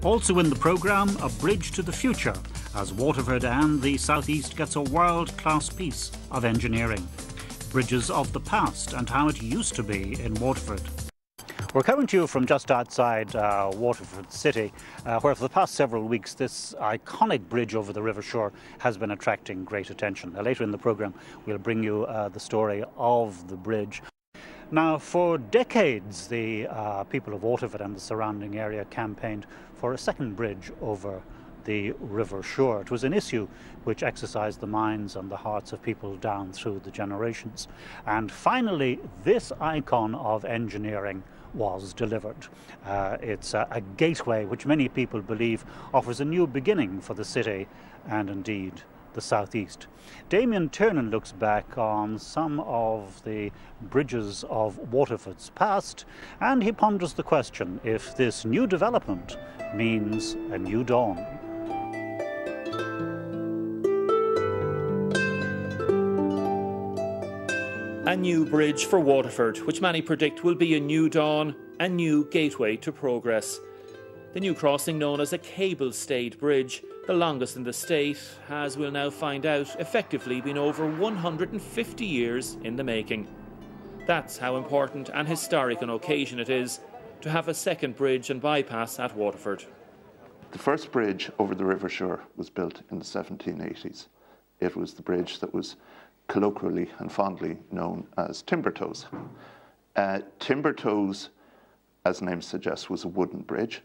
Also in the programme, a bridge to the future as Waterford and the South East gets a world-class piece of engineering. Bridges of the past and how it used to be in Waterford. We're coming to you from just outside Waterford City, where for the past several weeks this iconic bridge over the River Suir has been attracting great attention. Now, later in the programme we'll bring you the story of the bridge. Now, for decades the people of Waterford and the surrounding area campaigned for a second bridge over the River Suir. It was an issue which exercised the minds and the hearts of people down through the generations. And finally, this icon of engineering was delivered. It's a gateway which many people believe offers a new beginning for the city and indeed the South East. Damien Tiernan looks back on some of the bridges of Waterford's past and he ponders the question if this new development means a new dawn. A new bridge for Waterford, which many predict will be a new dawn, a new gateway to progress. The new crossing, known as a cable-stayed bridge, the longest in the state, has, we'll now find out, effectively been over 150 years in the making. That's how important and historic an occasion it is to have a second bridge and bypass at Waterford. The first bridge over the River Suir was built in the 1780s. It was the bridge that was colloquially and fondly known as Timber Toes. Timber Toes, as the name suggests, was a wooden bridge.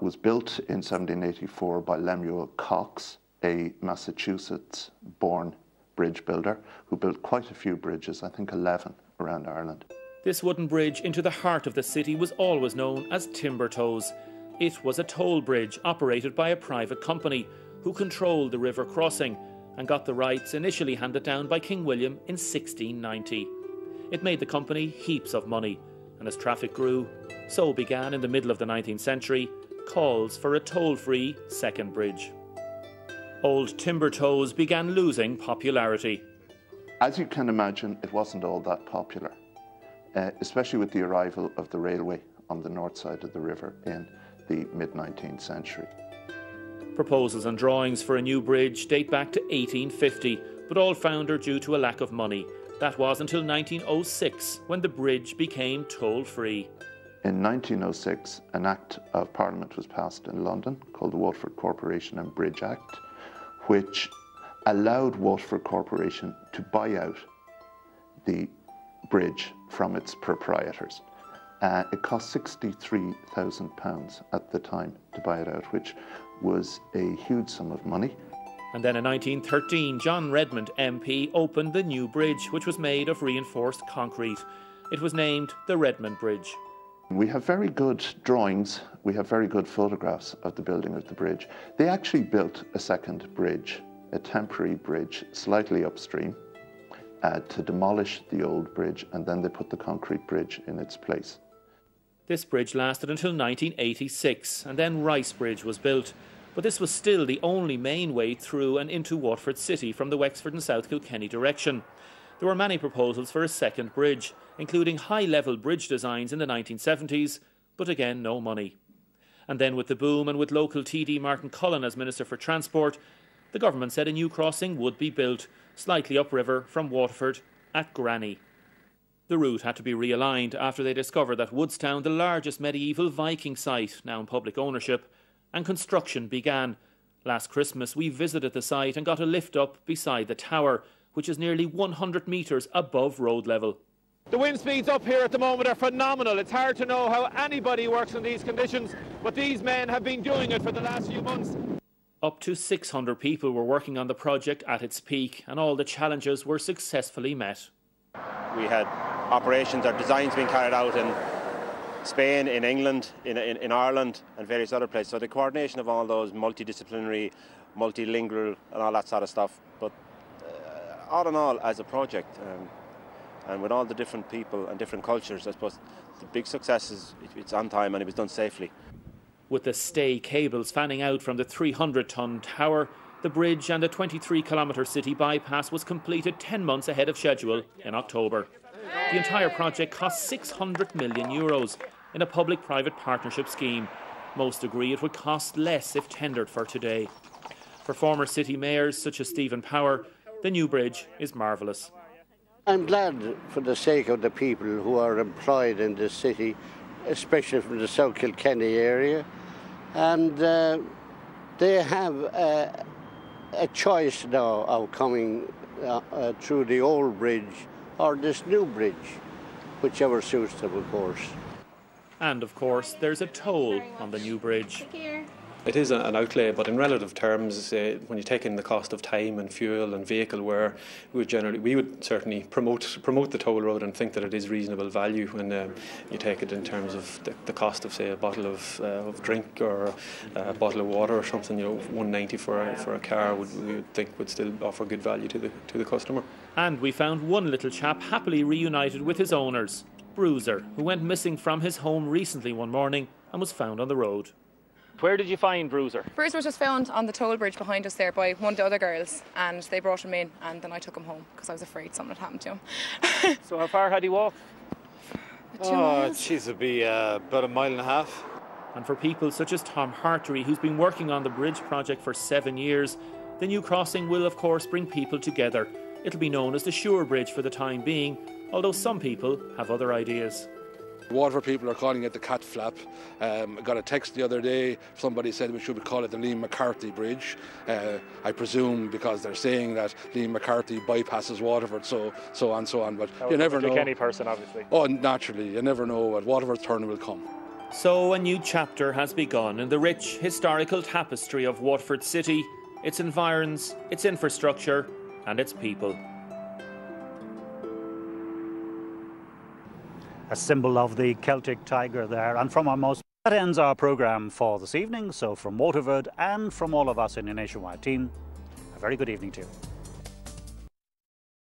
Was built in 1784 by Lemuel Cox, a Massachusetts-born bridge builder who built quite a few bridges, I think 11 around Ireland. This wooden bridge into the heart of the city was always known as Timber Toes. It was a toll bridge operated by a private company who controlled the river crossing and got the rights initially handed down by King William in 1690. It made the company heaps of money, and as traffic grew, so began in the middle of the 19th century calls for a toll-free second bridge. Old Timber Toes began losing popularity. As you can imagine, it wasn't all that popular, especially with the arrival of the railway on the north side of the river in the mid-19th century. Proposals and drawings for a new bridge date back to 1850, but all founder due to a lack of money. That was until 1906, when the bridge became toll-free. In 1906, an Act of Parliament was passed in London called the Waterford Corporation and Bridge Act, which allowed Waterford Corporation to buy out the bridge from its proprietors. It cost £63,000 at the time to buy it out, which was a huge sum of money. And then in 1913, John Redmond MP opened the new bridge, which was made of reinforced concrete. It was named the Redmond Bridge. We have very good drawings, we have very good photographs of the building of the bridge. They actually built a second bridge, a temporary bridge, slightly upstream, to demolish the old bridge, and then they put the concrete bridge in its place. This bridge lasted until 1986, and then Rice Bridge was built. But this was still the only main way through and into Waterford City from the Wexford and South Kilkenny direction. There were many proposals for a second bridge, including high-level bridge designs in the 1970s, but again, no money. And then with the boom and with local TD Martin Cullen as Minister for Transport, the government said a new crossing would be built, slightly upriver from Waterford at Granny. The route had to be realigned after they discovered that Woodstown, the largest medieval Viking site, now in public ownership, and construction began. Last Christmas we visited the site and got a lift up beside the tower, which is nearly 100 metres above road level. The wind speeds up here at the moment are phenomenal. It's hard to know how anybody works in these conditions, but these men have been doing it for the last few months. Up to 600 people were working on the project at its peak, and all the challenges were successfully met. We had operations or designs being carried out in Spain, in England, in Ireland and various other places. So the coordination of all those multidisciplinary, multilingual and all that sort of stuff. But all in all, as a project, and with all the different people and different cultures, I suppose the big success is it's on time and it was done safely. With the stay cables fanning out from the 300-ton tower, the bridge and the 23-kilometre city bypass was completed 10 months ahead of schedule in October. The entire project cost €600 million in a public-private partnership scheme. Most agree it would cost less if tendered for today. For former city mayors such as Stephen Power, the new bridge is marvellous. I'm glad for the sake of the people who are employed in the city, especially from the South Kilkenny area, and they have a choice now of coming through the old bridge or this new bridge, whichever suits them, of course. And of course, there's a toll on the new bridge. It is an outlay, but in relative terms, when you take in the cost of time and fuel and vehicle wear, we would certainly promote the toll road and think that it is reasonable value when you take it in terms of the cost of, say, a bottle of drink or a bottle of water or something. You know, $1.90 for a car we would think would still offer good value to the customer. And we found one little chap happily reunited with his owners, Bruiser, who went missing from his home recently one morning and was found on the road. Where did you find Bruiser? Bruiser was just found on the toll bridge behind us there by one of the other girls, and they brought him in, and then I took him home because I was afraid something had happened to him. So how far had he walked? 2 miles. Jeez, it'd be about 1.5 miles. And for people such as Tom Hartery, who's been working on the bridge project for 7 years, the new crossing will of course bring people together. It'll be known as the Suir Bridge for the time being, although some people have other ideas. Waterford people are calling it the cat flap. I got a text the other day, somebody said we should call it the Liam McCarthy Bridge. I presume because they're saying that Liam McCarthy bypasses Waterford, so on. But you never know. Any person, obviously. Oh, naturally, you never know what Waterford's turn will come. So a new chapter has begun in the rich historical tapestry of Waterford City, its environs, its infrastructure and its people. A symbol of the Celtic tiger there. And from our most... That ends our programme for this evening. So from Waterford and from all of us in the Nationwide team, a very good evening to you.